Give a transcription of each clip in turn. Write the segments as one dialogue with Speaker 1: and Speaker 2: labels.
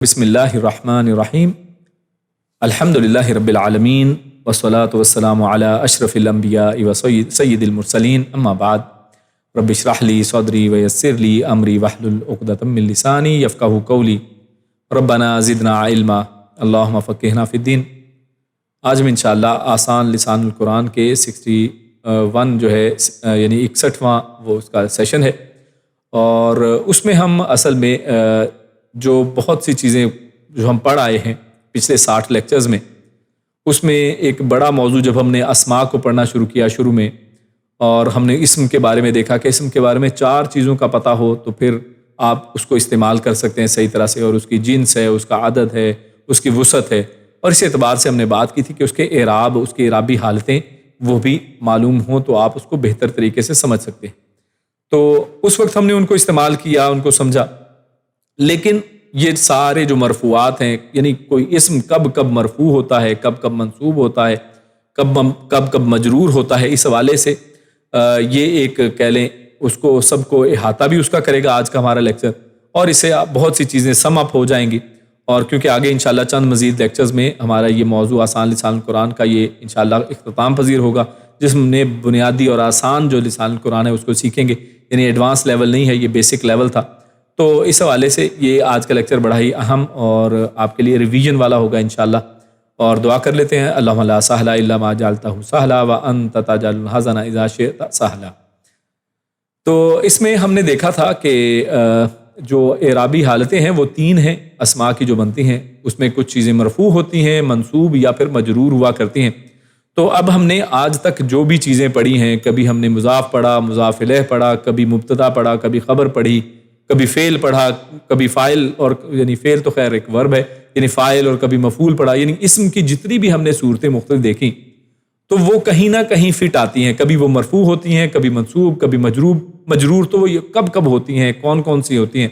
Speaker 1: بسم اللہ الرحمن الرحیم الحمدللہ رب العالمین والصلاة والسلام علی اشرف الانبیاء و سید المرسلین اما بعد رب اشرح لی صدری ویسر لی امری واحلل عقدۃ من لسانی یفقہوا قولی ربنا زدنا علما اللہم فقہنا فی الدین۔ آج ہم انشاءاللہ آسان لسان القرآن کے 61 جو ہے یعنی 61واں وہ اس کا سیشن ہے، اور اس میں ہم اصل میں جو بہت سی چیزیں جو ہم پڑھ آئے ہیں پچھلے 60 لیکچرز میں، اس میں ایک بڑا موضوع جب ہم نے اسماء کو پڑھنا شروع کیا شروع میں، اور ہم نے اسم کے بارے میں دیکھا کہ اسم کے بارے میں 4 چیزوں کا پتہ ہو تو پھر آپ اس کو استعمال کر سکتے ہیں صحیح طرح سے، اور اس کی جنس ہے، اس کا عدد ہے، اس کی وسعت ہے، اور اس اعتبار سے ہم نے بات کی تھی کہ اس کے اعراب، اس کی اعرابی حالتیں وہ بھی معلوم ہوں تو آپ اس کو بہتر طریقے سے سمجھ سکتے ہیں۔ تو اس وقت ہم نے ان کو استعمال کیا، ان کو سمجھا، لیکن یہ سارے جو مرفوعات ہیں، یعنی کوئی اسم کب کب مرفوع ہوتا ہے، کب کب منصوب ہوتا ہے، کب کب مجرور ہوتا ہے، اس حوالے سے یہ ایک کہہ لیں اس کو سب کو احاطہ بھی اس کا کرے گا آج کا ہمارا لیکچر، اور اس سے بہت سی چیزیں سم اپ ہو جائیں گی، اور کیونکہ آگے انشاءاللہ چند مزید لیکچرز میں ہمارا یہ موضوع آسان لسان القرآن کا یہ انشاءاللہ اختتام پذیر ہوگا، جس میں بنیادی اور آسان جو لسان القرآن ہے اس کو سیکھیں گے، یعنی ایڈوانس لیول نہیں ہے، یہ بیسک لیول تھا۔ تو اس حوالے سے یہ آج کا لیکچر بڑا ہی اہم اور آپ کے لیے ریویژن والا ہوگا انشاءاللہ، اور دعا کر لیتے ہیں اللہم لا سہل الا ما جعلتہ سہلا وانت تجعل الحزن اذا شئت سہلا۔ تو اس میں ہم نے دیکھا تھا کہ جو اعرابی حالتیں ہیں وہ 3 ہیں اسماء کی جو بنتی ہیں، اس میں کچھ چیزیں مرفوع ہوتی ہیں، منصوب یا پھر مجرور ہوا کرتی ہیں۔ تو اب ہم نے آج تک جو بھی چیزیں پڑھی ہیں، کبھی ہم نے مضاف پڑھا، مضاف الیہ پڑھا، کبھی مبتدا پڑھا، کبھی خبر پڑھی، کبھی فعل پڑھا، کبھی فاعل، اور یعنی فعل تو خیر ایک ورب ہے، یعنی فاعل، اور کبھی مفعول پڑھا، یعنی اسم کی جتنی بھی ہم نے صورتیں مختلف دیکھیں تو وہ کہیں نہ کہیں فٹ آتی ہیں، کبھی وہ مرفوع ہوتی ہیں، کبھی منصوب، کبھی مجرور، تو وہ کب کب ہوتی ہیں، کون کون سی ہوتی ہیں،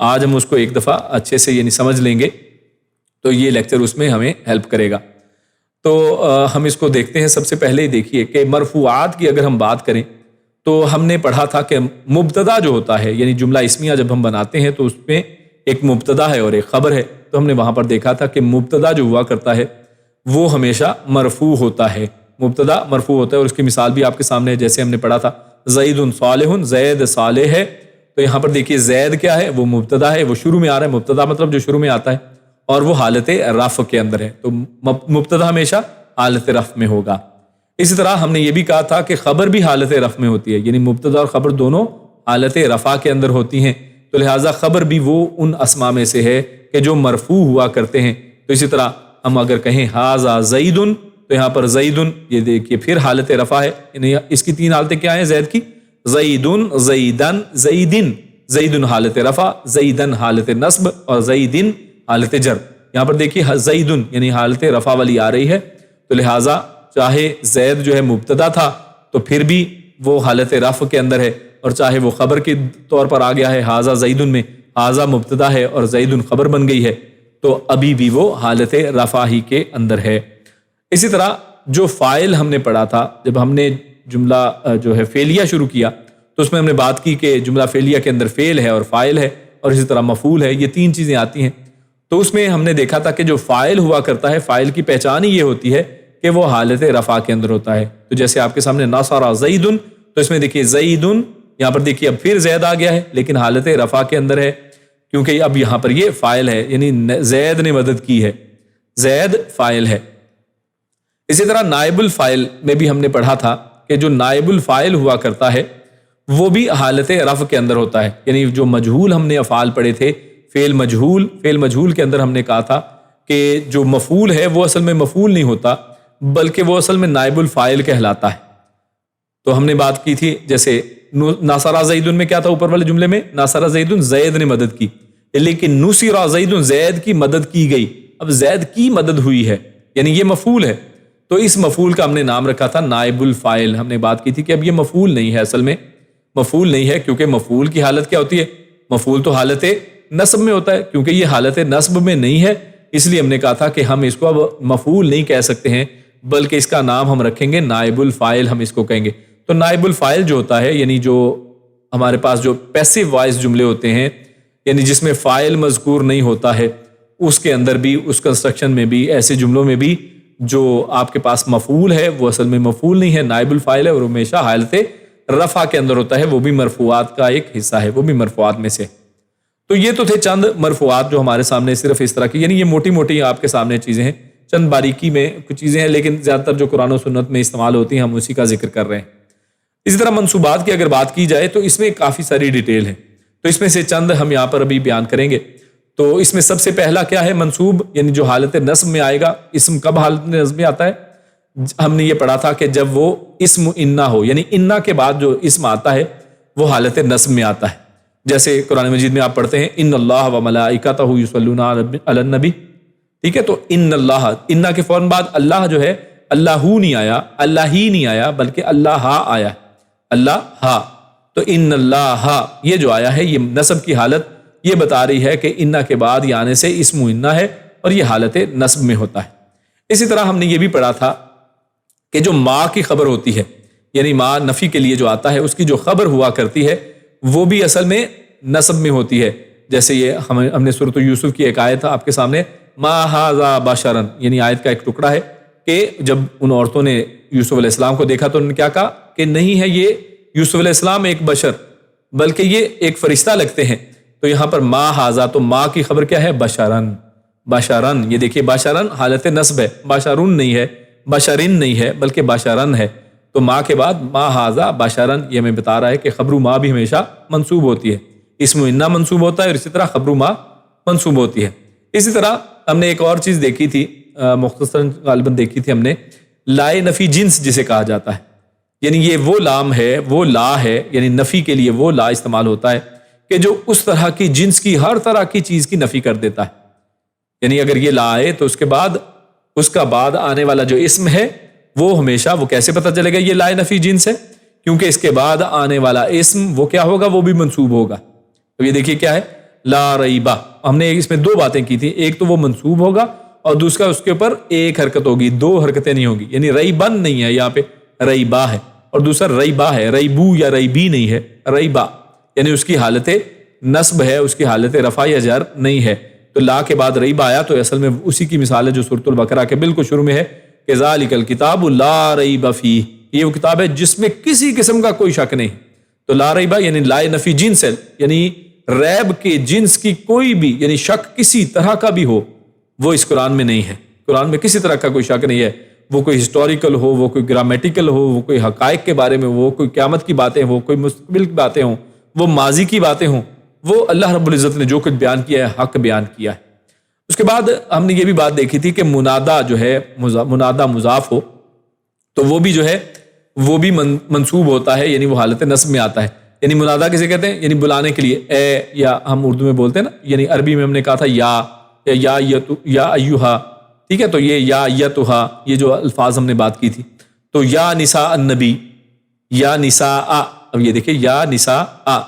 Speaker 1: آج ہم اس کو ایک دفعہ اچھے سے یعنی سمجھ لیں گے، تو یہ لیکچر اس میں ہمیں ہیلپ کرے گا۔ تو ہم اس کو دیکھتے ہیں۔ سب سے پہلے دیکھیے کہ مرفوعات کی اگر ہم بات کریں تو ہم نے پڑھا تھا کہ مبتدا جو ہوتا ہے، یعنی جملہ اسمیہ جب ہم بناتے ہیں تو اس میں ایک مبتدا ہے اور ایک خبر ہے، تو ہم نے وہاں پر دیکھا تھا کہ مبتدا جو ہوا کرتا ہے وہ ہمیشہ مرفوع ہوتا ہے، مبتدا مرفوع ہوتا ہے، اور اس کی مثال بھی آپ کے سامنے ہے، جیسے ہم نے پڑھا تھا زید صالح، زید صالح ہے، تو یہاں پر دیکھیے زید کیا ہے، وہ مبتدا ہے، وہ شروع میں آ رہا ہے، مبتدا مطلب جو شروع میں آتا ہے، اور وہ حالت رفع کے اندر ہے، تو مبتدا ہمیشہ حالت رفع میں ہوگا۔ اسی طرح ہم نے یہ بھی کہا تھا کہ خبر بھی حالت رفع میں ہوتی ہے، یعنی مبتدا اور خبر دونوں حالت رفع کے اندر ہوتی ہیں، تو لہٰذا خبر بھی وہ ان اسماء میں سے ہے کہ جو مرفوع ہوا کرتے ہیں۔ تو اسی طرح ہم اگر کہیں ھذا زید، تو یہاں پر زید، یہ دیکھیے پھر حالت رفع ہے، یعنی اس کی 3 حالتیں کیا ہیں زید کی، زید، زیدن، زیدن، زید حالت رفع، زیدن حالت نصب، اور زیدن حالت جر۔ یہاں پر دیکھیے زید یعنی حالت رفع والی آ رہی ہے، تو لہٰذا چاہے زید جو ہے مبتدا تھا تو پھر بھی وہ حالت رفع کے اندر ہے، اور چاہے وہ خبر کے طور پر آ گیا ہے ھذا زید میں، ھذا مبتدا ہے اور زید خبر بن گئی ہے، تو ابھی بھی وہ حالت رفع ہی کے اندر ہے۔ اسی طرح جو فاعل ہم نے پڑھا تھا، جب ہم نے جملہ جو ہے فعلیہ شروع کیا تو اس میں ہم نے بات کی کہ جملہ فعلیہ کے اندر فعل ہے اور فاعل ہے، اور اسی طرح مفعول ہے، یہ 3 چیزیں آتی ہیں۔ تو اس میں ہم نے دیکھا تھا کہ جو فاعل ہوا کرتا ہے، فاعل کی پہچان ہی یہ ہوتی ہے کہ وہ حالت رفع کے اندر ہوتا ہے۔ تو جیسے آپ کے سامنے نصر زید، تو اس میں دیکھیے زید، یہاں پر دیکھیے اب پھر زید آ گیا ہے لیکن حالت رفع کے اندر ہے، کیونکہ اب یہاں پر یہ فاعل ہے، یعنی زید نے مدد کی ہے، زید فاعل ہے۔ اسی طرح نائب الفاعل میں بھی ہم نے پڑھا تھا کہ جو نائب الفاعل ہوا کرتا ہے وہ بھی حالت رفع کے اندر ہوتا ہے، یعنی جو مجہول ہم نے افعال پڑھے تھے، فعل مجہول کے اندر ہم نے کہا تھا کہ جو مفعول ہے وہ اصل میں مفعول نہیں ہوتا بلکہ وہ اصل میں نائب الفاعل کہلاتا ہے۔ تو ہم نے بات کی تھی جیسے ناصر زید میں کیا تھا، اوپر والے جملے میں ناصر زید، زید نے مدد کی، لیکن نصر زید، زید کی مدد کی گئی، اب زید کی مدد ہوئی ہے، یعنی یہ مفعول ہے، تو اس مفعول کا ہم نے نام رکھا تھا نائب الفاعل۔ ہم نے بات کی تھی کہ اب یہ مفعول نہیں ہے، اصل میں مفعول نہیں ہے، کیونکہ مفعول کی حالت کیا ہوتی ہے، مفعول تو حالت نصب میں ہوتا ہے، کیونکہ یہ حالت نصب میں نہیں ہے، اس لیے ہم نے کہا تھا کہ ہم اس کو اب مفعول نہیں کہہ سکتے ہیں بلکہ اس کا نام ہم رکھیں گے نائب الفاعل، ہم اس کو کہیں گے۔ تو نائب الفاعل جو ہوتا ہے، یعنی جو ہمارے پاس جو پیسو وائس جملے ہوتے ہیں، یعنی جس میں فاعل مذکور نہیں ہوتا ہے، اس کے اندر بھی، اس کنسٹرکشن میں بھی، ایسے جملوں میں بھی جو آپ کے پاس مفعول ہے وہ اصل میں مفعول نہیں ہے، نائب الفاعل ہے، اور ہمیشہ حالت رفع کے اندر ہوتا ہے، وہ بھی مرفوعات کا ایک حصہ ہے، وہ بھی مرفوعات میں سے۔ تو یہ تو تھے چند مرفوعات جو ہمارے سامنے صرف اس طرح کی، یعنی یہ موٹی موٹی آپ کے سامنے چیزیں ہیں، چند باریکی میں کچھ چیزیں ہیں، لیکن زیادہ تر جو قرآن و سنت میں استعمال ہوتی ہیں ہم اسی کا ذکر کر رہے ہیں۔ اسی طرح منصوبات کی اگر بات کی جائے تو اس میں کافی ساری ڈیٹیل ہے، تو اس میں سے چند ہم یہاں پر ابھی بیان کریں گے۔ تو اس میں سب سے پہلا کیا ہے؟ منصوب، یعنی جو حالت نصب میں آئے گا۔ اسم کب حالت نصب میں آتا ہے؟ ہم نے یہ پڑھا تھا کہ جب وہ اسم انا ہو، یعنی انا کے بعد جو اسم آتا ہے وہ حالت نصب میں آتا ہے۔ جیسے قرآن مجید میں آپ پڑھتے ہیں ان اللہ و ملائکتہ یصلون علی النبی، ٹھیک ہے؟ تو ان اللہ، انا کے فوراً بعد اللہ جو ہے، اللہ نہیں آیا، اللہ ہی نہیں آیا، بلکہ اللہ آیا، اللہ ہا۔ تو ان اللہ یہ جو آیا ہے یہ نصب کی حالت یہ بتا رہی ہے کہ انا کے بعد یہ آنے سے اسم انا ہے اور یہ حالت نصب میں ہوتا ہے۔ اسی طرح ہم نے یہ بھی پڑھا تھا کہ جو ما کی خبر ہوتی ہے، یعنی ما نفی کے لیے جو آتا ہے، اس کی جو خبر ہوا کرتی ہے وہ بھی اصل میں نصب میں ہوتی ہے۔ جیسے یہ ہم نے سورۃ یوسف کی ایک آیت آپ کے سامنے، ما ھذا بشرا، یعنی آیت کا ایک ٹکڑا ہے کہ جب ان عورتوں نے یوسف علیہ السلام کو دیکھا تو انہوں نے کیا کہا کہ نہیں ہے یہ یوسف علیہ السلام ایک بشر، بلکہ یہ ایک فرشتہ لگتے ہیں۔ تو یہاں پر ما ھذا، تو ما کی خبر کیا ہے؟ بشرن، بشرن، یہ دیکھیے بشرن حالت نصب ہے، بشرن نہیں ہے، بشرن نہیں ہے، بلکہ بشرن ہے۔ تو ما کے بعد ما ھذا بشرن، یہ ہمیں بتا رہا ہے کہ خبر ما بھی ہمیشہ منصوب ہوتی ہے، اسم انا منصوب ہوتا ہے، اور اسی طرح خبر ما منصوب ہوتی ہے۔ اسی طرح ہم نے ایک اور چیز دیکھی تھی، مختصراً غالباً دیکھی تھی ہم نے، لائے نفی جنس جسے کہا جاتا ہے، یعنی یہ وہ لام ہے، وہ لا ہے، یعنی نفی کے لیے وہ لا استعمال ہوتا ہے کہ جو اس طرح کی جنس کی ہر طرح کی چیز کی نفی کر دیتا ہے۔ یعنی اگر یہ لا آئے تو اس کے بعد اس کا بعد آنے والا جو اسم ہے وہ ہمیشہ، وہ کیسے پتہ چلے گا یہ لائے نفی جنس ہے؟ کیونکہ اس کے بعد آنے والا اسم وہ کیا ہوگا؟ وہ بھی منصوب ہوگا۔ تو یہ دیکھیے کیا ہے؟ لا ریبہ، ہم نے اس میں دو باتیں کی تھی، ایک تو وہ منصوب ہوگا اور دوسرا اس کے اوپر ایک حرکت ہوگی، دو حرکتیں نہیں ہوگی، یعنی ریبن نہیں ہے، یہاں پہ ریبہ ہے، اور دوسرا ریبہ ہے، ریبو یا ریبی نہیں ہے، ریبہ، یعنی اس کی حالت نصب ہے، اس کی حالت رفع یا جر نہیں ہے۔ تو لا کے بعد ریبہ آیا تو اصل میں اسی کی مثال ہے جو سورۃ البقرہ کے بالکل شروع میں ہے کہ ذالک الکتاب لا ریب فیہ، یہ وہ کتاب ہے جس میں کسی قسم کا کوئی شک نہیں۔ تو لا ریبہ یعنی لائے نفی جنس ہے، یعنی ریب کے جنس کی کوئی بھی، یعنی شک کسی طرح کا بھی ہو وہ اس قرآن میں نہیں ہے۔ قرآن میں کسی طرح کا کوئی شک نہیں ہے، وہ کوئی ہسٹوریکل ہو، وہ کوئی گرامیٹیکل ہو، وہ کوئی حقائق کے بارے میں، وہ کوئی قیامت کی باتیں ہوں، کوئی مستقبل کی باتیں ہوں، وہ ماضی کی باتیں ہوں، وہ اللہ رب العزت نے جو کچھ بیان کیا ہے حق بیان کیا ہے۔ اس کے بعد ہم نے یہ بھی بات دیکھی تھی کہ منادا جو ہے، منادا مضاف ہو تو وہ بھی جو ہے وہ بھی منصوب ہوتا ہے، یعنی وہ حالت نصب میں آتا ہے۔ یعنی منادا کسے کہتے ہیں؟ یعنی بلانے کے لیے، اے، یا ہم اردو میں بولتے ہیں نا، یعنی عربی میں ہم نے کہا تھا یا ایھا، ٹھیک ہے؟ تو یہ یا ایتھا، یہ جو الفاظ ہم نے بات کی تھی، تو یا نساء النبی، یا نساء، اب یہ دیکھیں یا نساء،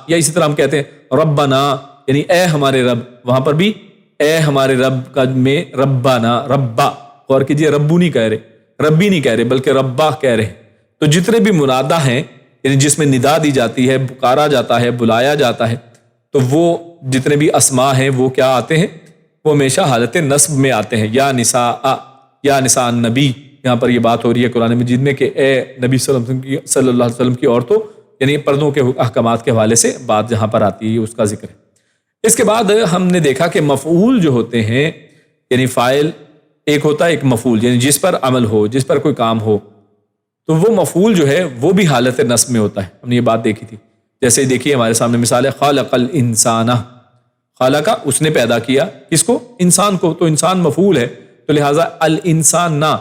Speaker 1: یا اسی طرح ہم کہتے ہیں ربنا، یعنی اے ہمارے رب، وہاں پر بھی اے ہمارے رب کا میں ربنا، ربا، غور کیجیے، ربو نہیں کہہ رہے، ربی نہیں کہہ رہے، بلکہ ربا کہہ رہے ہیں۔ تو جتنے بھی منادہ ہیں، یعنی جس میں ندا دی جاتی ہے، پکارا جاتا ہے، بلایا جاتا ہے، تو وہ جتنے بھی اسماء ہیں وہ کیا آتے ہیں؟ وہ ہمیشہ حالت نصب میں آتے ہیں۔ یا نساء، یا نساء النبی، یہاں پر یہ بات ہو رہی ہے قرآن مجید میں کہ اے نبی صلی اللہ علیہ وسلم کی عورتوں، یعنی پردوں کے احکامات کے حوالے سے بات جہاں پر آتی ہے اس کا ذکر ہے۔ اس کے بعد ہم نے دیکھا کہ مفعول جو ہوتے ہیں، یعنی فاعل ایک ہوتا ہے، ایک مفعول، یعنی جس پر عمل ہو، جس پر کوئی کام ہو، تو وہ مفعول جو ہے وہ بھی حالت نصب میں ہوتا ہے۔ ہم نے یہ بات دیکھی تھی، جیسے دیکھیے ہمارے سامنے مثال ہے، خالق الانسان، خالقہ، اس نے پیدا کیا، کس کو؟ انسان کو، تو انسان مفعول ہے، تو لہٰذا الانسان نہ،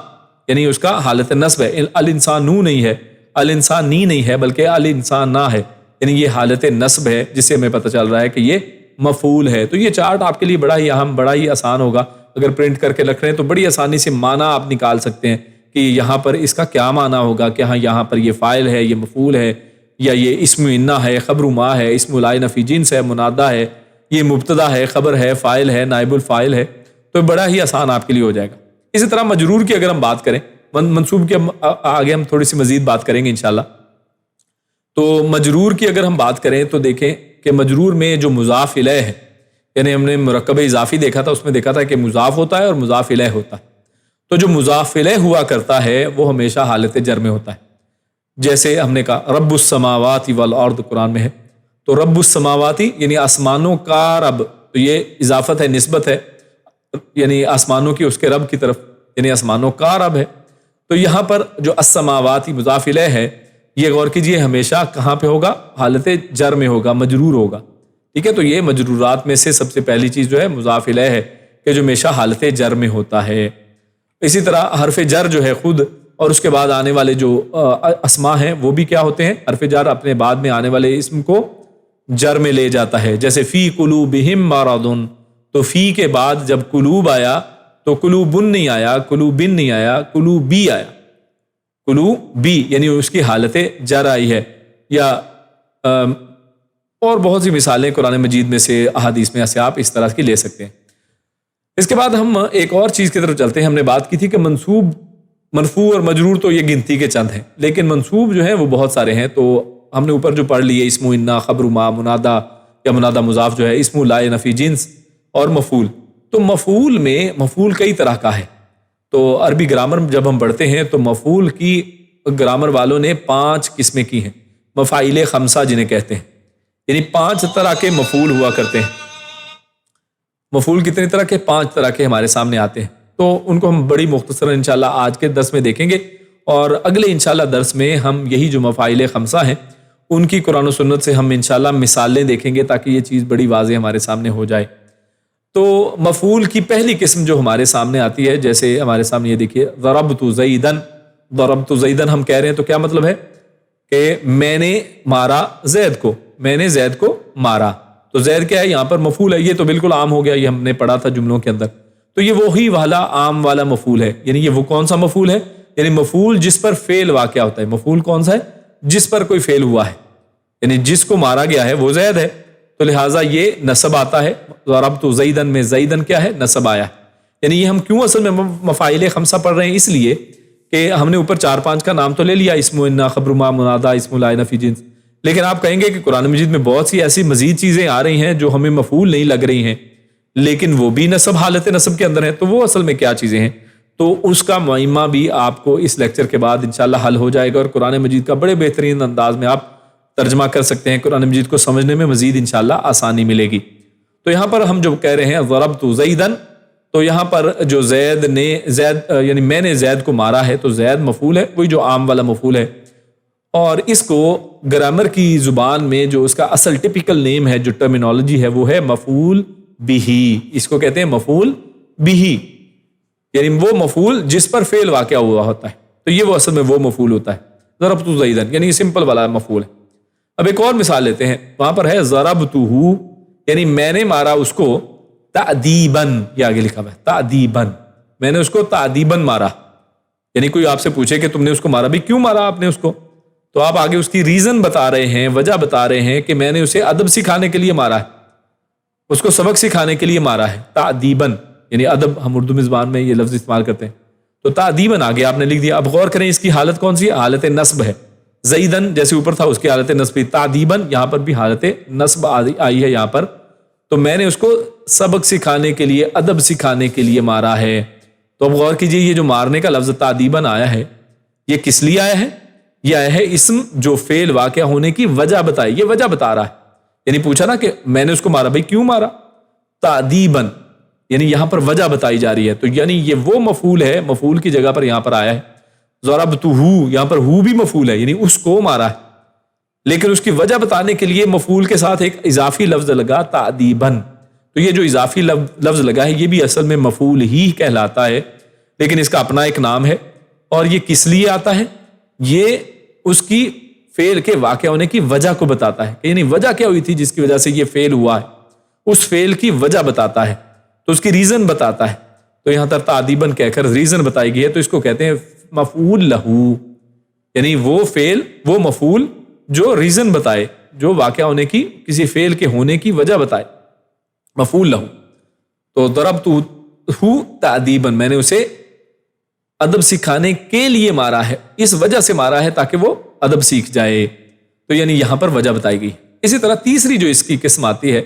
Speaker 1: یعنی اس کا حالت نصب ہے، الانسانو نہیں ہے، الانسانی نہیں ہے، بلکہ الانسان نہ ہے، یعنی یہ حالت نصب ہے، جس سے ہمیں پتہ چل رہا ہے کہ یہ مفعول ہے۔ تو یہ چارٹ آپ کے لیے بڑا ہی اہم، بڑا ہی آسان ہوگا، اگر پرنٹ کر کے رکھ رہے ہیں تو بڑی آسانی سے معنی آپ نکال سکتے ہیں کہ یہاں پر اس کا کیا معنی ہوگا، کہ ہاں یہاں پر یہ فاعل ہے، یہ مفعول ہے، یا یہ اسم انا ہے، خبر ما ہے، اسم لائے نفی جنس ہے، منادہ ہے، یہ مبتدا ہے، خبر ہے، فاعل ہے، نائب الفاعل ہے، تو بڑا ہی آسان آپ کے لیے ہو جائے گا۔ اسی طرح مجرور کی اگر ہم بات کریں، منصوب کی آگے ہم تھوڑی سی مزید بات کریں گے انشاءاللہ۔ تو مجرور کی اگر ہم بات کریں تو دیکھیں کہ مجرور میں جو مضاف الیہ ہے، یعنی ہم نے مرکب اضافی دیکھا تھا، اس میں دیکھا تھا کہ مضاف ہوتا ہے اور مضاف الیہ ہوتا ہے. تو جو مضاف الیہ ہوا کرتا ہے وہ ہمیشہ حالت جر میں ہوتا ہے. جیسے ہم نے کہا رب السماوات والارض قرآن میں ہے، تو رب السماواتی یعنی آسمانوں کا رب، تو یہ اضافت ہے، نسبت ہے، یعنی آسمانوں کی اس کے رب کی طرف، یعنی آسمانوں کا رب ہے. تو یہاں پر جو السماواتی مضاف الیہ ہے، یہ غور کیجئے ہمیشہ کہاں پہ ہوگا؟ حالت جر میں ہوگا، مجرور ہوگا. ٹھیک ہے، تو یہ مجرورات میں سے سب سے پہلی چیز جو ہے مضاف الیہ ہے کہ جو ہمیشہ حالت جر میں ہوتا ہے. اسی طرح حرف جر جو ہے خود، اور اس کے بعد آنے والے جو اسما ہیں وہ بھی کیا ہوتے ہیں؟ حرف جر اپنے بعد میں آنے والے اسم کو جر میں لے جاتا ہے. جیسے فی قلوبہم مرض، تو فی کے بعد جب قلوب آیا تو قلوبن نہیں آیا، قلوبن نہیں آیا، قلوبی آیا، قلوبی یعنی اس کی حالت جر آئی ہے. یا اور بہت سی مثالیں قرآن مجید میں سے، احادیث میں سے آپ اس طرح کی لے سکتے ہیں. اس کے بعد ہم ایک اور چیز کی طرف چلتے ہیں. ہم نے بات کی تھی کہ منصوب، مرفوع اور مجرور تو یہ گنتی کے چند ہیں، لیکن منصوب جو ہیں وہ بہت سارے ہیں. تو ہم نے اوپر جو پڑھ لیے اسم انا، خبر ما، منادا یا منادا مضاف جو ہے، اسم لا نفی جنس، اور مفعول. تو مفعول میں مفعول کئی طرح کا ہے. تو عربی گرامر جب ہم پڑھتے ہیں تو مفعول کی گرامر والوں نے 5 قسمیں کی ہیں، مفاعیل خمسہ جنہیں کہتے ہیں. یعنی 5 طرح کے مفعول ہوا کرتے ہیں. مفعول کتنی طرح کے؟ 5 طرح کے ہمارے سامنے آتے ہیں. تو ان کو ہم بڑی مختصر انشاءاللہ آج کے درس میں دیکھیں گے، اور اگلے انشاءاللہ درس میں ہم یہی جو مفاعیل خمسہ ہیں ان کی قرآن و سنت سے ہم انشاءاللہ مثالیں دیکھیں گے تاکہ یہ چیز بڑی واضح ہمارے سامنے ہو جائے. تو مفعول کی پہلی قسم جو ہمارے سامنے آتی ہے، جیسے ہمارے سامنے یہ دیکھیے ضربت زیدن، ضربت زیدن ہم کہہ رہے ہیں تو کیا مطلب ہے کہ میں نے مارا زید کو، میں نے زید کو مارا. تو زید کیا ہے؟ یہاں پر مفعول ہے. یہ تو بالکل عام ہو گیا، یہ ہم نے پڑھا تھا جملوں کے اندر. تو یہ وہی والا عام والا مفعول ہے. یعنی یہ وہ کون سا مفعول ہے؟ یعنی مفعول جس پر فعل واقع ہوتا ہے. مفعول کون سا ہے؟ جس پر کوئی فعل ہوا ہے، یعنی جس کو مارا گیا ہے وہ زید ہے. تو لہٰذا یہ نصب آتا ہے. ضربت زیدن میں زیدن کیا ہے؟ نصب آیا ہے. یعنی یہ ہم کیوں اصل میں مفاعیل خمسہ پڑھ رہے ہیں؟ اس لیے کہ ہم نے اوپر 4-5 کا نام تو لے لیا، اسم انا، خبر ما، منادا، اسم لا نفی جنس. لیکن آپ کہیں گے کہ قرآن مجید میں بہت سی ایسی مزید چیزیں آ رہی ہیں جو ہمیں مفعول نہیں لگ رہی ہیں، لیکن وہ بھی نصب، حالت نصب کے اندر ہیں. تو وہ اصل میں کیا چیزیں ہیں؟ تو اس کا معمہ بھی آپ کو اس لیکچر کے بعد انشاءاللہ حل ہو جائے گا، اور قرآن مجید کا بڑے بہترین انداز میں آپ ترجمہ کر سکتے ہیں. قرآن مجید کو سمجھنے میں مزید انشاءاللہ آسانی ملے گی. تو یہاں پر ہم جو کہہ رہے ہیں ضربت زیدن، تو یہاں پر جو زید نے، زید یعنی میں نے زید کو مارا ہے، تو زید مفعول ہے، وہی جو عام والا مفعول ہے. اور اس کو گرامر کی زبان میں جو اس کا اصل ٹپیکل نیم ہے، جو ٹرمینالوجی ہے، وہ ہے مفعول بہی. اس کو کہتے ہیں مفعول بہی، یعنی وہ مفعول جس پر فعل واقع ہوا ہوتا ہے. تو یہ وہ اصل میں وہ مفعول ہوتا ہے ضربت زیدن، یعنی سمپل والا مفعول ہے. اب ایک اور مثال لیتے ہیں. وہاں پر ہے ضربتہ، یعنی میں نے مارا اس کو تعدیباً. یہ آگے لکھا ہوا ہے تعدیباً، میں نے اس کو تعدیباً مارا. یعنی کوئی آپ سے پوچھے کہ تم نے اس کو مارا، بھی کیوں مارا آپ نے اس کو؟ تو آپ آگے اس کی ریزن بتا رہے ہیں، وجہ بتا رہے ہیں کہ میں نے اسے ادب سکھانے کے لیے مارا ہے، اس کو سبق سکھانے کے لیے مارا ہے. تعدیباً یعنی ادب، ہم اردو میں زبان میں یہ لفظ استعمال کرتے ہیں. تو تعدیباً آگے آپ نے لکھ دیا. اب غور کریں اس کی حالت کون سی ہے؟ حالت نصب ہے. زیدن جیسے اوپر تھا اس کی حالت نصب، تعدیباً یہاں پر بھی حالت نصب آئی ہے یہاں پر. تو میں نے اس کو سبق سکھانے کے لیے، ادب سکھانے کے لیے مارا ہے. تو اب غور کیجئے یہ جو مارنے کا لفظ تعدیباً آیا ہے، یہ کس لیے آیا ہے؟ یہ آیا ہے اسم جو فعل واقع ہونے کی وجہ بتائی، یہ وجہ بتا رہا ہے. یعنی پوچھا نا کہ میں نے اس کو مارا، بھائی کیوں مارا؟ تعدیباً یعنی یہاں پر وجہ بتائی جا رہی ہے. تو یعنی یہ وہ مفعول ہے، مفعول کی جگہ پر یہاں پر آیا ہے. ضربتہ، یہاں پر ہو بھی مفعول ہے، یعنی اس کو مارا ہے، لیکن اس کی وجہ بتانے کے لیے مفعول کے ساتھ ایک اضافی لفظ لگا تعدیباً. تو یہ جو اضافی لفظ لگا ہے یہ بھی اصل میں مفعول ہی کہلاتا ہے، لیکن اس کا اپنا ایک نام ہے. اور یہ کس لیے آتا ہے؟ یہ اس کی فعل کے واقع ہونے کی وجہ کو بتاتا ہے، یعنی وجہ کیا ہوئی تھی جس کی وجہ سے یہ فعل ہوا ہے، اس فعل کی وجہ بتاتا ہے، تو اس کی ریزن بتاتا ہے. تو یہاں تر تعدیباً کہہ کر ریزن بتائی گئی ہے، تو اس کو کہتے ہیں مفعول لہو، یعنی وہ فعل، وہ مفعول جو ریزن بتائے، جو واقع ہونے کی، کسی فعل کے ہونے کی وجہ بتائے، مفعول لہو. تو ضربتہ تعدیباً، میں نے اسے ادب سکھانے کے لیے مارا ہے، اس وجہ سے مارا ہے تاکہ وہ ادب سیکھ جائے. تو یعنی یہاں پر وجہ بتائی گئی. اسی طرح تیسری جو اس کی قسم آتی ہے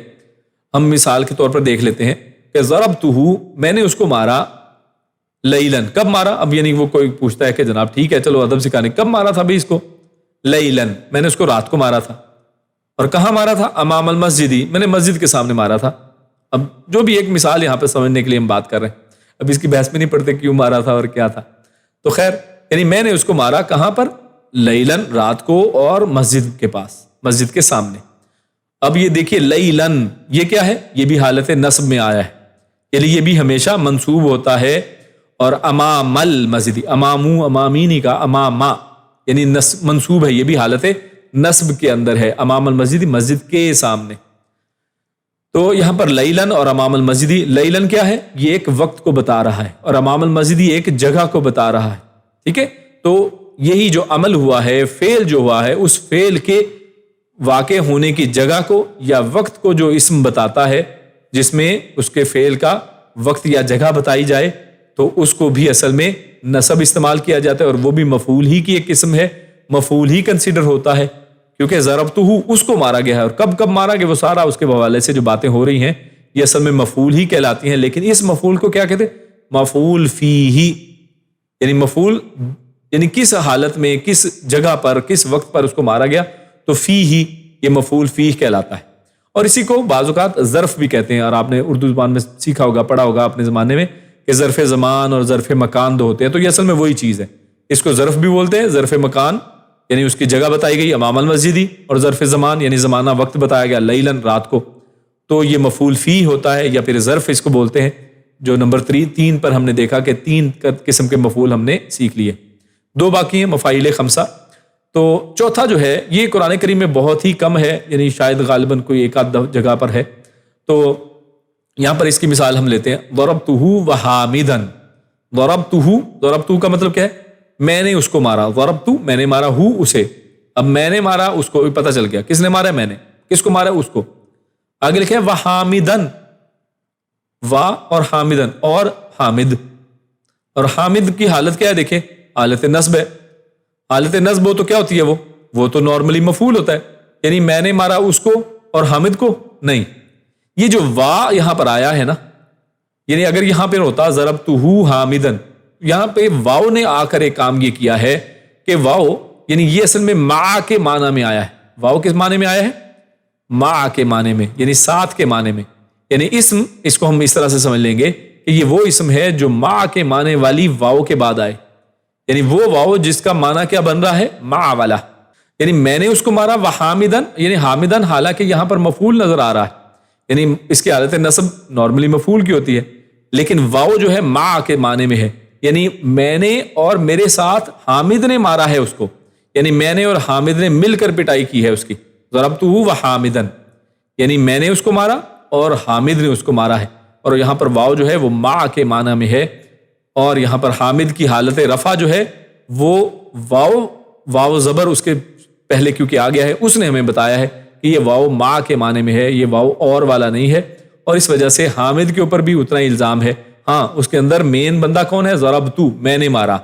Speaker 1: ہم مثال کے طور پر دیکھ لیتے ہیں کہ ضربتہ، میں نے اس کو مارا، لیلن، کب مارا؟ اب یعنی وہ کوئی پوچھتا ہے کہ جناب ٹھیک ہے چلو ادب سکھانے، کب مارا تھا بھائی اس کو؟ لیلن، میں نے اس کو رات کو مارا تھا. اور کہاں مارا تھا؟ امام المسجدی، میں نے مسجد کے سامنے مارا تھا. اب جو بھی ایک مثال یہاں پہ سمجھنے کے لیے ہم بات کر رہے ہیں، اب اس کی بحث میں نہیں پڑتے کیوں مارا تھا اور کیا تھا. تو خیر یعنی میں نے اس کو مارا کہاں پر؟ لیلن، رات کو، اور مسجد کے پاس، مسجد کے سامنے. اب یہ دیکھیے لیلن یہ کیا ہے؟ یہ بھی حالت نصب میں آیا ہے، یعنی یہ بھی ہمیشہ منصوب ہوتا ہے. اور امام المسجدی، امامو امامینی کا اماما یعنی منصوب ہے، یہ بھی حالت نصب کے اندر ہے. امام المسجدی، مسجد کے سامنے. تو یہاں پر لیلن اور امام المسجدی، لیلن کیا ہے؟ یہ ایک وقت کو بتا رہا ہے، اور امام المسجدی ایک جگہ کو بتا رہا ہے. ٹھیک ہے، تو یہی جو عمل ہوا ہے، فعل جو ہوا ہے، اس فعل کے واقع ہونے کی جگہ کو یا وقت کو جو اسم بتاتا ہے، جس میں اس کے فعل کا وقت یا جگہ بتائی جائے، تو اس کو بھی اصل میں نصب استعمال کیا جاتا ہے، اور وہ بھی مفعول ہی کی ایک قسم ہے، مفعول ہی کنسیڈر ہوتا ہے، کیونکہ ضربتہ اس کو مارا گیا ہے. اور کب کب مارا گیا وہ سارا اس کے حوالے سے جو باتیں ہو رہی ہیں یہ اصل میں مفعول ہی کہلاتی ہیں. لیکن اس مفعول کو کیا کہتے ہیں؟ مفعول فیہ، یعنی مفعول یعنی کس حالت میں، کس جگہ پر، کس وقت پر اس کو مارا گیا، تو فیہ، یہ مفعول فیہ کہلاتا ہے. اور اسی کو بعض اوقات ظرف بھی کہتے ہیں، اور آپ نے اردو زبان میں سیکھا ہوگا، پڑھا ہوگا اپنے زمانے میں کہ ظرف زمان اور ظرف مکان دو ہوتے ہیں. تو یہ اصل میں وہی چیز ہے. اس کو ظرف بھی بولتے ہیں، ظرف مکان یعنی اس کی جگہ بتائی گئی امام المسجدی، اور ظرف زمان یعنی زمانہ وقت بتایا گیا لیلن، رات کو. تو یہ مفعول فی ہوتا ہے، یا پھر ظرف اس کو بولتے ہیں. جو نمبر 3 پر ہم نے دیکھا کہ 3 قسم کے مفعول ہم نے سیکھ لیے. 2 باقی ہیں مفاعیل خمسہ. تو چوتھا جو ہے یہ قرآن کریم میں بہت ہی کم ہے، یعنی شاید غالباً کوئی ایک آدھ جگہ پر ہے. تو یہاں پر اس کی مثال ہم لیتے ہیں، ضربتہ وحامدا. ضربتہ کا مطلب کیا ہے؟ میں نے اس کو مارا. ضربتہ میں نے مارا، ہو اسے. اب میں نے مارا اس کو، پتہ چل گیا کس نے مارا ہے، میں نے. کس کو مارا ہے؟ اس کو. آگے لکھے وحامدن، وا اور حامدن، اور حامد. اور حامد کی حالت کیا ہے؟ دیکھیں حالت نصب ہے. حالت نصب ہو تو کیا ہوتی ہے؟ وہ تو نارملی مفعول ہوتا ہے، یعنی میں نے مارا اس کو اور حامد کو نہیں. یہ جو وا یہاں پر آیا ہے نا، یعنی اگر یہاں پہ ہوتا ضربتہ حامدن، یہاں پہ واؤ نے آ کر ایک کام یہ کیا ہے کہ واؤ یعنی یہ اصل میں مع کے معنی میں آیا ہے. واؤ کس معنی میں آیا ہے؟ مع کے معنی میں، یعنی ساتھ کے معنی میں. یعنی اسم، اس کو ہم اس طرح سے سمجھ لیں گے کہ یہ وہ اسم ہے جو مع کے معنی والی واؤ کے بعد آئے. یعنی وہ واؤ جس کا معنی کیا بن رہا ہے؟ مع والا. یعنی میں نے اس کو مارا وحامدن، یعنی حامدن حالانکہ یہاں پر مفعول نظر آ رہا ہے، یعنی اس کی حالت نصب نارملی مفعول کی ہوتی ہے، لیکن واؤ جو ہے مع کے معنی میں ہے. یعنی میں نے اور میرے ساتھ حامد نے مارا ہے اس کو، یعنی میں نے اور حامد نے مل کر پٹائی کی ہے اس کی. ضربتہ وحامدن، یعنی میں نے اس کو مارا اور حامد نے اس کو مارا ہے. اور یہاں پر واؤ جو ہے وہ مع کے معنی میں ہے، اور یہاں پر حامد کی حالت رفع جو ہے وہ واؤ زبر اس کے پہلے کیونکہ آ گیا ہے، اس نے ہمیں بتایا ہے کہ یہ واؤ مع کے معنی میں ہے، یہ واؤ اور والا نہیں ہے. اور اس وجہ سے حامد کے اوپر بھی اتنا ہی الزام ہے. ہاں اس کے اندر مین بندہ کون ہے؟ ضربتو، میں نے مارا،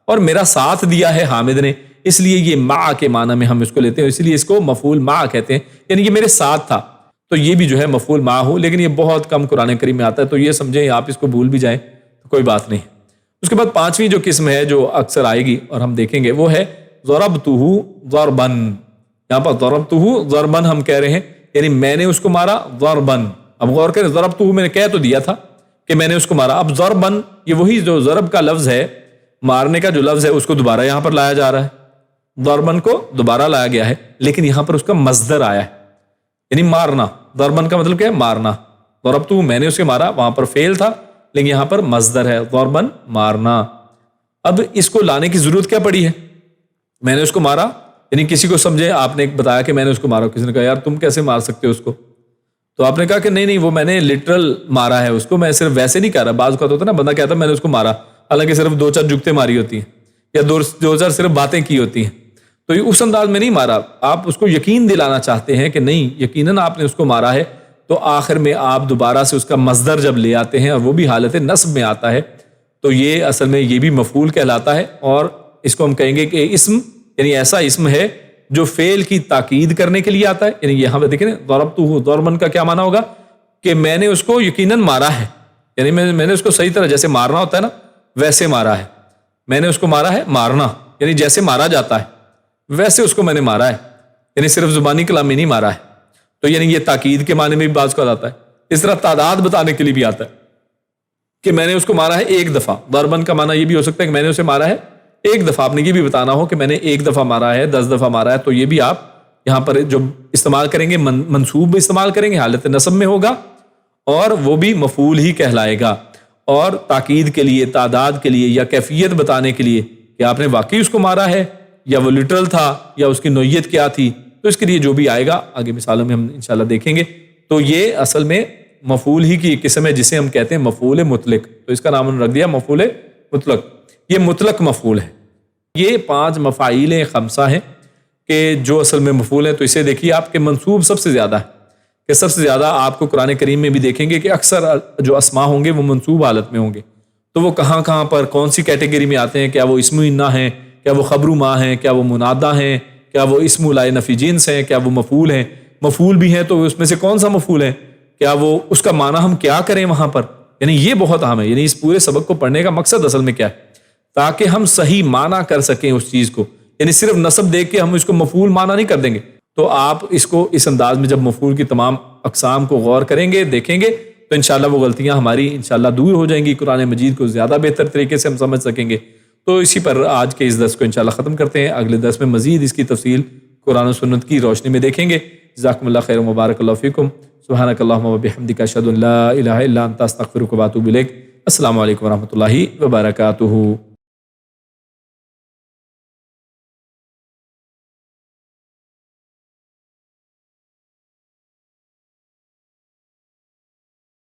Speaker 1: اور میرا ساتھ دیا ہے حامد نے، اس لیے یہ مع کے معنی میں ہم اس کو لیتے ہیں، اس لیے اس کو مفعول مع کہتے ہیں، یعنی یہ میرے ساتھ تھا. تو یہ بھی جو ہے مفعول مع ہو، لیکن یہ بہت کم قرآن کریم میں آتا ہے. تو یہ سمجھیں آپ اس کو بھول بھی جائیں تو کوئی بات نہیں. اس کے بعد 5ویں جو قسم ہے جو اکثر آئے گی اور ہم دیکھیں گے وہ ہے ضربتہ ضربن. یہاں پر ضربتہ ضربن ہم کہہ رہے ہیں، یعنی میں نے اس کو مارا ضربن. اب غور کریں، ضربتہ میں نے کہہ تو دیا تھا کہ میں نے اس کو مارا. اب ضربن یہ وہی جو ضرب کا لفظ ہے، مارنے کا جو لفظ ہے، اس کو دوبارہ یہاں پر لایا جا رہا ہے. ضربن کو دوبارہ لایا گیا ہے، لیکن یہاں پر اس کا مصدر آیا ہے، یعنی مارنا. ضربن کا مطلب کیا ہے؟ مارنا. ضربتہ میں نے اسے مارا، وہاں پر فعل تھا، لیکن یہاں پر مصدر ہے ضربن، مارنا. اب اس کو لانے کی ضرورت کیا پڑی ہے؟ میں نے اس کو مارا، یعنی کسی کو سمجھے آپ نے بتایا کہ میں نے اس کو مارا، کسی نے کہا یار تم کیسے مار سکتے ہو اس کو؟ تو آپ نے کہا کہ نہیں وہ میں نے لٹرل مارا ہے اس کو، میں صرف ویسے نہیں کہہ رہا. بعض کا تو ہوتا ہے نا، بندہ کہتا ہے میں نے اس کو مارا، حالانکہ صرف 2-4 جگتیں ماری ہوتی ہیں یا 2-4 صرف باتیں کی ہوتی ہیں. تو یہ اس انداز میں نہیں مارا. آپ اس کو یقین دلانا چاہتے ہیں کہ نہیں یقیناً آپ نے اس کو مارا ہے، تو آخر میں آپ دوبارہ سے اس کا مصدر جب لے آتے ہیں اور وہ بھی حالت نصب میں آتا ہے، تو یہ اصل میں یہ بھی مفعول کہلاتا ہے. اور اس کو ہم کہیں گے کہ اسم، یعنی ایسا اسم ہے جو فعل کی تاکید کرنے کے لیے آتا ہے. یعنی یہاں پہ دیکھیں ضربتہ ضربن کا کیا معنی ہوگا؟ کہ میں نے اس کو یقیناً مارا ہے، یعنی میں نے اس کو صحیح طرح جیسے مارنا ہوتا ہے نا ویسے مارا ہے، میں نے اس کو مارا ہے مارنا، یعنی جیسے مارا جاتا ہے ویسے اس کو میں نے مارا ہے، یعنی صرف زبانی کلام میں نہیں مارا ہے۔ تو یعنی یہ تاکید کے معنی میں بھی بعض کو آتا ہے، اس طرح تعداد بتانے کے لیے بھی آتا ہے کہ میں نے اس کو مارا ہے ایک دفعہ۔ ضربن کا معنی یہ بھی ہو سکتا ہے کہ میں نے اسے مارا ہے ایک دفعہ، آپ نے یہ بھی بتانا ہو کہ میں نے ایک دفعہ مارا ہے 10 دفعہ مارا ہے، تو یہ بھی آپ یہاں پر جو استعمال کریں گے منصوب بھی استعمال کریں گے، حالت نصب میں ہوگا، اور وہ بھی مفعول ہی کہلائے گا۔ اور تاکید کے لیے، تعداد کے لیے، یا کیفیت بتانے کے لیے کہ آپ نے واقعی اس کو مارا ہے یا وہ لٹرل تھا یا اس کی نوعیت کیا تھی، تو اس کے لیے جو بھی آئے گا آگے مثالوں میں ہم انشاءاللہ دیکھیں گے۔ تو یہ اصل میں مفعول ہی کی قسم ہے جسے ہم کہتے ہیں مفعول مطلق، تو اس کا نام انہوں نے رکھ دیا مفعول مطلق۔ یہ مطلق مفعول ہے۔ یہ 5 مفاعیل خمسہ ہیں کہ جو اصل میں مفعول ہیں۔ تو اسے دیکھیے آپ کے منصوب سب سے زیادہ ہے، کہ سب سے زیادہ آپ کو قرآن کریم میں بھی دیکھیں گے کہ اکثر جو اسماء ہوں گے وہ منصوب حالت میں ہوں گے۔ تو وہ کہاں کہاں پر کون سی کیٹیگری میں آتے ہیں؟ کیا وہ اسم انہ ہیں، کیا وہ خبر ما ہیں، کیا وہ منادہ ہیں، کیا وہ اسم لائے نفی جنس ہیں، کیا وہ مفعول ہیں؟ مفعول بھی ہیں تو اس میں سے کون سا مفعول ہے، کیا وہ اس کا معنی ہم کیا کریں وہاں پر؟ یعنی یہ بہت اہم ہے۔ یعنی اس پورے سبق کو پڑھنے کا مقصد اصل میں کیا ہے؟ تاکہ ہم صحیح معنی کر سکیں اس چیز کو، یعنی صرف نصب دیکھ کے ہم اس کو مفعول معنی نہیں کر دیں گے۔ تو آپ اس کو اس انداز میں جب مفعول کی تمام اقسام کو غور کریں گے، دیکھیں گے، تو انشاءاللہ وہ غلطیاں ہماری انشاءاللہ دور ہو جائیں گی، قرآن مجید کو زیادہ بہتر طریقے سے ہم سمجھ سکیں گے۔ تو اسی پر آج کے اس درس کو انشاءاللہ ختم کرتے ہیں۔ اگلے درس میں مزید اس کی تفصیل قرآن و سنت کی روشنی میں دیکھیں گے۔ جزاکم اللہ خیر و مبارک اللہ فیکم، سبحانک اللہم و بحمدک، اشہد ان لا الہ الا انت، استغفرک و اتوب الیک۔ السلام علیکم و رحمۃ اللہ وبرکاتہ۔